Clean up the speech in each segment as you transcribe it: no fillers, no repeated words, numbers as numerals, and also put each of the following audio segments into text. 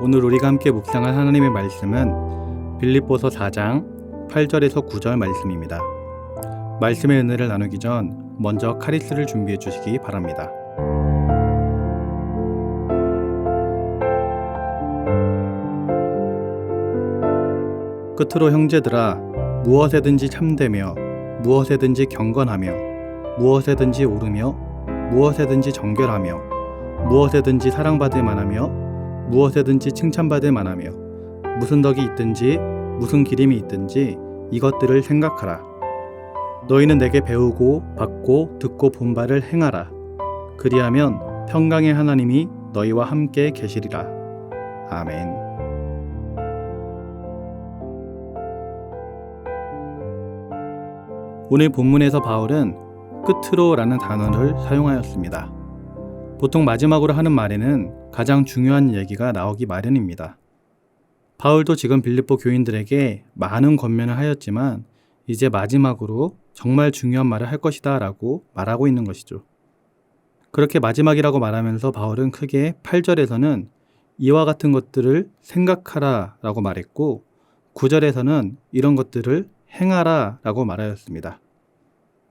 오늘 우리가 함께 묵상할 하나님의 말씀은 빌립보서 4장 8절에서 9절 말씀입니다. 말씀의 은혜를 나누기 전 먼저 카리스를 준비해 주시기 바랍니다. 끝으로 형제들아, 무엇에든지 참되며 무엇에든지 경건하며 무엇에든지 오르며 무엇에든지 정결하며 무엇에든지 사랑받을 만하며 무엇에든지 칭찬받을 만하며 무슨 덕이 있든지 무슨 기림이 있든지 이것들을 생각하라. 너희는 내게 배우고 받고 듣고 본 바를 행하라. 그리하면 평강의 하나님이 너희와 함께 계시리라. 아멘. 오늘 본문에서 바울은 끝으로 라는 단어를 사용하였습니다. 보통 마지막으로 하는 말에는 가장 중요한 얘기가 나오기 마련입니다. 바울도 지금 빌립보 교인들에게 많은 권면을 하였지만 이제 마지막으로 정말 중요한 말을 할 것이다 라고 말하고 있는 것이죠. 그렇게 마지막이라고 말하면서 바울은 크게 8절에서는 이와 같은 것들을 생각하라 라고 말했고 9절에서는 이런 것들을 행하라 라고 말하였습니다.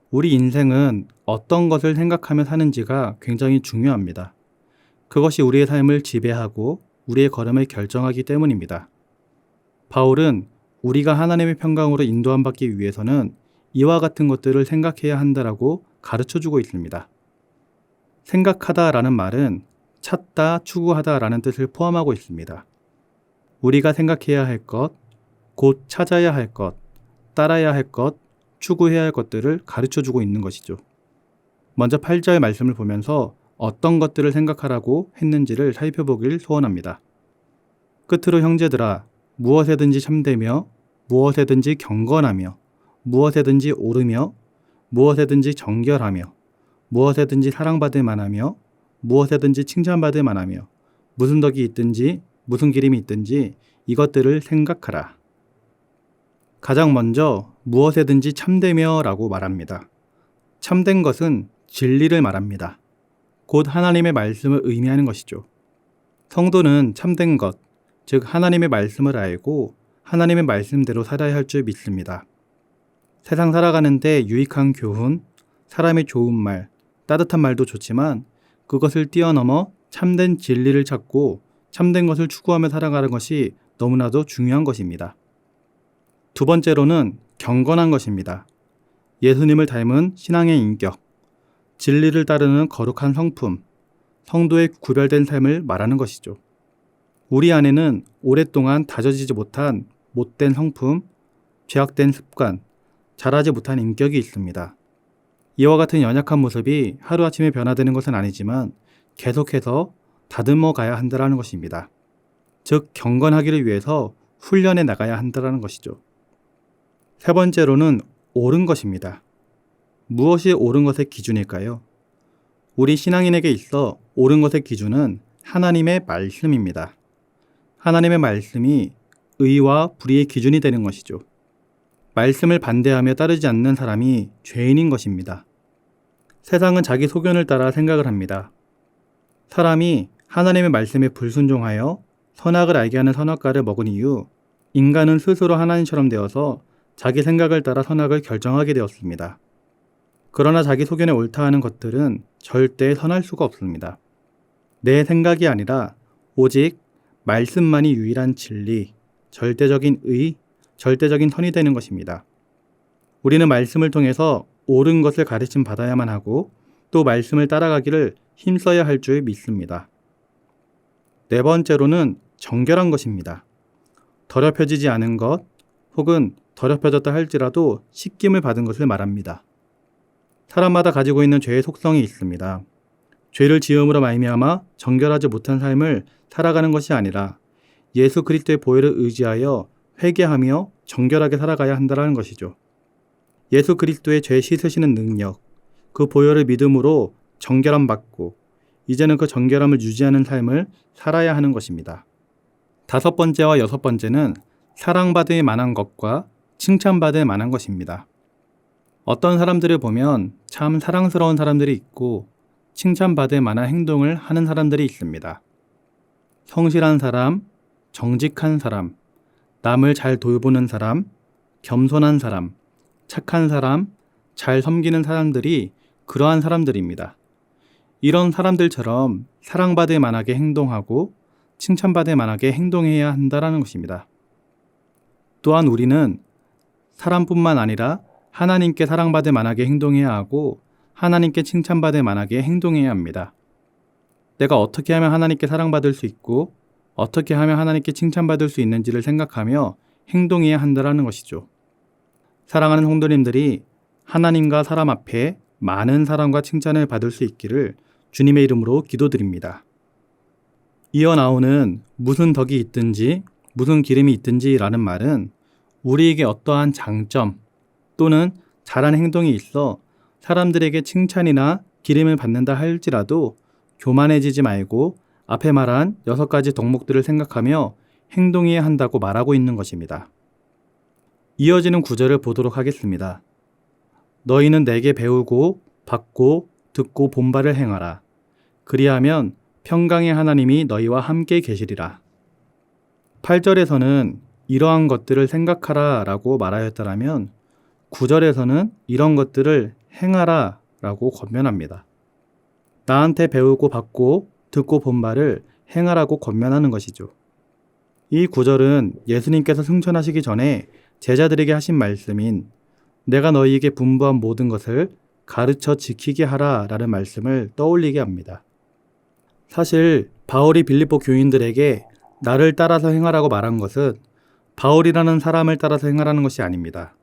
우리 인생은 어떤 것을 생각하며 사는지가 굉장히 중요합니다. 그것이 우리의 삶을 지배하고 우리의 걸음을 결정하기 때문입니다. 바울은 우리가 하나님의 평강으로 인도함 받기 위해서는 이와 같은 것들을 생각해야 한다라고 가르쳐주고 있습니다. 생각하다라는 말은 찾다, 추구하다라는 뜻을 포함하고 있습니다. 우리가 생각해야 할 것, 곧 찾아야 할 것, 따라야 할 것, 추구해야 할 것들을 가르쳐주고 있는 것이죠. 먼저 8절 말씀을 보면서 어떤 것들을 생각하라고 했는지를 살펴보길 소원합니다. 끝으로 형제들아, 무엇에든지 참되며 무엇에든지 경건하며 무엇에든지 오르며 무엇에든지 정결하며 무엇에든지 사랑받을 만하며 무엇에든지 칭찬받을 만하며 무슨 덕이 있든지 무슨 기림이 있든지 이것들을 생각하라. 가장 먼저 무엇에든지 참되며 라고 말합니다. 참된 것은 진리를 말합니다. 곧 하나님의 말씀을 의미하는 것이죠. 성도는 참된 것, 즉 하나님의 말씀을 알고 하나님의 말씀대로 살아야 할 줄 믿습니다. 세상 살아가는데 유익한 교훈, 사람의 좋은 말, 따뜻한 말도 좋지만 그것을 뛰어넘어 참된 진리를 찾고 참된 것을 추구하며 살아가는 것이 너무나도 중요한 것입니다. 두 번째로는 경건한 것입니다. 예수님을 닮은 신앙의 인격, 진리를 따르는 거룩한 성품, 성도의 구별된 삶을 말하는 것이죠. 우리 안에는 오랫동안 다져지지 못한 못된 성품, 죄악된 습관, 자라지 못한 인격이 있습니다. 이와 같은 연약한 모습이 하루아침에 변화되는 것은 아니지만 계속해서 다듬어 가야 한다는 것입니다. 즉 경건하기를 위해서 훈련해 나가야 한다는 것이죠. 세 번째로는 옳은 것입니다. 무엇이 옳은 것의 기준일까요? 우리 신앙인에게 있어 옳은 것의 기준은 하나님의 말씀입니다. 하나님의 말씀이 의와 불의의 기준이 되는 것이죠. 말씀을 반대하며 따르지 않는 사람이 죄인인 것입니다. 세상은 자기 소견을 따라 생각을 합니다. 사람이 하나님의 말씀에 불순종하여 선악을 알게 하는 선악과를 먹은 이후 인간은 스스로 하나님처럼 되어서 자기 생각을 따라 선악을 결정하게 되었습니다. 그러나 자기 소견에 옳다 하는 것들은 절대 선할 수가 없습니다. 내 생각이 아니라 오직 말씀만이 유일한 진리, 절대적인 의, 절대적인 선이 되는 것입니다. 우리는 말씀을 통해서 옳은 것을 가르침 받아야만 하고 또 말씀을 따라가기를 힘써야 할 줄 믿습니다. 네 번째로는 정결한 것입니다. 더럽혀지지 않은 것 혹은 더럽혀졌다 할지라도 씻김을 받은 것을 말합니다. 사람마다 가지고 있는 죄의 속성이 있습니다. 죄를 지음으로 말미암아 정결하지 못한 삶을 살아가는 것이 아니라 예수 그리스도의 보혈을 의지하여 회개하며 정결하게 살아가야 한다는 것이죠. 예수 그리스도의 죄 씻으시는 능력, 그 보혈을 믿음으로 정결함 받고 이제는 그 정결함을 유지하는 삶을 살아야 하는 것입니다. 다섯 번째와 여섯 번째는 사랑받을 만한 것과 칭찬받을 만한 것입니다. 어떤 사람들을 보면 참 사랑스러운 사람들이 있고 칭찬받을 만한 행동을 하는 사람들이 있습니다. 성실한 사람, 정직한 사람, 남을 잘 돌보는 사람, 겸손한 사람, 착한 사람, 잘 섬기는 사람들이 그러한 사람들입니다. 이런 사람들처럼 사랑받을 만하게 행동하고 칭찬받을 만하게 행동해야 한다는 것입니다. 또한 우리는 사람뿐만 아니라 하나님께 사랑받을 만하게 행동해야 하고 하나님께 칭찬받을 만하게 행동해야 합니다. 내가 어떻게 하면 하나님께 사랑받을 수 있고 어떻게 하면 하나님께 칭찬받을 수 있는지를 생각하며 행동해야 한다는 것이죠. 사랑하는 성도님들이 하나님과 사람 앞에 많은 사랑과 칭찬을 받을 수 있기를 주님의 이름으로 기도드립니다. 이어 나오는 무슨 덕이 있든지 무슨 기름이 있든지 라는 말은 우리에게 어떠한 장점 또는 잘한 행동이 있어 사람들에게 칭찬이나 기름을 받는다 할지라도 교만해지지 말고 앞에 말한 6가지 덕목들을 생각하며 행동해야 한다고 말하고 있는 것입니다. 이어지는 구절을 보도록 하겠습니다. 너희는 내게 배우고 받고 듣고 본바를 행하라. 그리하면 평강의 하나님이 너희와 함께 계시리라. 8절에서는 이러한 것들을 생각하라 라고 말하였더라면 9절에서는 이런 것들을 행하라 라고 권면합니다. 나한테 배우고 받고 듣고 본바를 행하라고 권면하는 것이죠. 이 구절은 예수님께서 승천하시기 전에 제자들에게 하신 말씀인 내가 너희에게 분부한 모든 것을 가르쳐 지키게 하라 라는 말씀을 떠올리게 합니다. 사실 바울이 빌립보 교인들에게 나를 따라서 행하라고 말한 것은 바울이라는 사람을 따라서 행하라는 것이 아닙니다.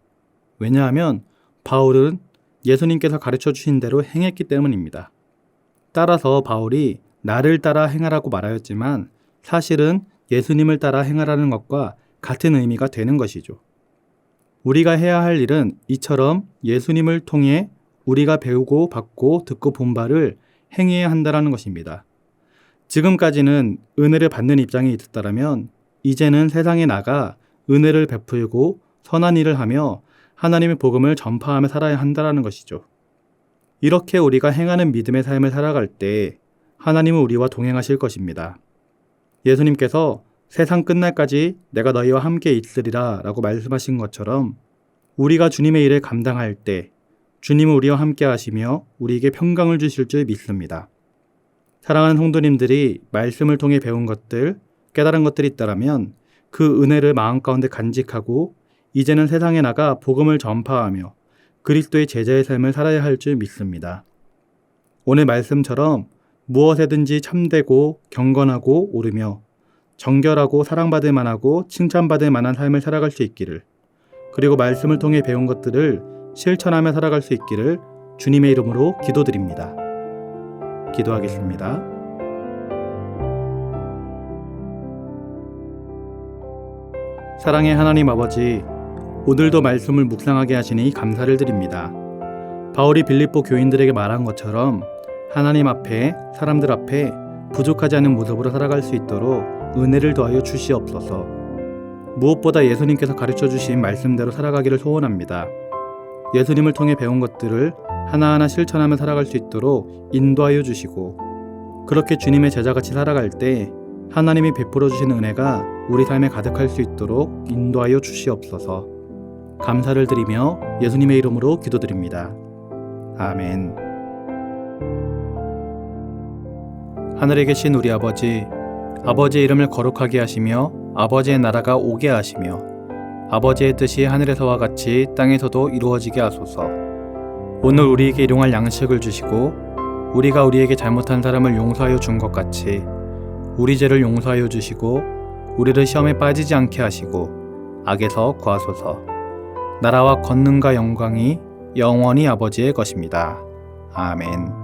왜냐하면 바울은 예수님께서 가르쳐 주신 대로 행했기 때문입니다. 따라서 바울이 나를 따라 행하라고 말하였지만 사실은 예수님을 따라 행하라는 것과 같은 의미가 되는 것이죠. 우리가 해야 할 일은 이처럼 예수님을 통해 우리가 배우고 받고 듣고 본 바를 행해야 한다는 것입니다. 지금까지는 은혜를 받는 입장에 있었다면 이제는 세상에 나가 은혜를 베풀고 선한 일을 하며 하나님의 복음을 전파하며 살아야 한다는 것이죠. 이렇게 우리가 행하는 믿음의 삶을 살아갈 때 하나님은 우리와 동행하실 것입니다. 예수님께서 세상 끝날까지 내가 너희와 함께 있으리라 라고 말씀하신 것처럼 우리가 주님의 일을 감당할 때 주님은 우리와 함께 하시며 우리에게 평강을 주실 줄 믿습니다. 사랑하는 성도님들이 말씀을 통해 배운 것들, 깨달은 것들이 있다면 그 은혜를 마음 가운데 간직하고 이제는 세상에 나가 복음을 전파하며 그리스도의 제자의 삶을 살아야 할 줄 믿습니다. 오늘 말씀처럼 무엇에든지 참되고 경건하고 옳으며 정결하고 사랑받을 만하고 칭찬받을 만한 삶을 살아갈 수 있기를, 그리고 말씀을 통해 배운 것들을 실천하며 살아갈 수 있기를 주님의 이름으로 기도드립니다. 기도하겠습니다. 사랑의 하나님 아버지, 오늘도 말씀을 묵상하게 하시니 감사를 드립니다. 바울이 빌립보 교인들에게 말한 것처럼 하나님 앞에, 사람들 앞에 부족하지 않은 모습으로 살아갈 수 있도록 은혜를 더하여 주시옵소서. 무엇보다 예수님께서 가르쳐 주신 말씀대로 살아가기를 소원합니다. 예수님을 통해 배운 것들을 하나하나 실천하며 살아갈 수 있도록 인도하여 주시고, 그렇게 주님의 제자같이 살아갈 때 하나님이 베풀어 주시는 은혜가 우리 삶에 가득할 수 있도록 인도하여 주시옵소서. 감사를 드리며 예수님의 이름으로 기도드립니다. 아멘. 하늘에 계신 우리 아버지, 아버지의 이름을 거룩하게 하시며 아버지의 나라가 오게 하시며 아버지의 뜻이 하늘에서와 같이 땅에서도 이루어지게 하소서. 오늘 우리에게 일용할 양식을 주시고 우리가 우리에게 잘못한 사람을 용서하여 준 것 같이 우리 죄를 용서하여 주시고 우리를 시험에 빠지지 않게 하시고 악에서 구하소서. 나라와 권능과 영광이 영원히 아버지의 것입니다. 아멘.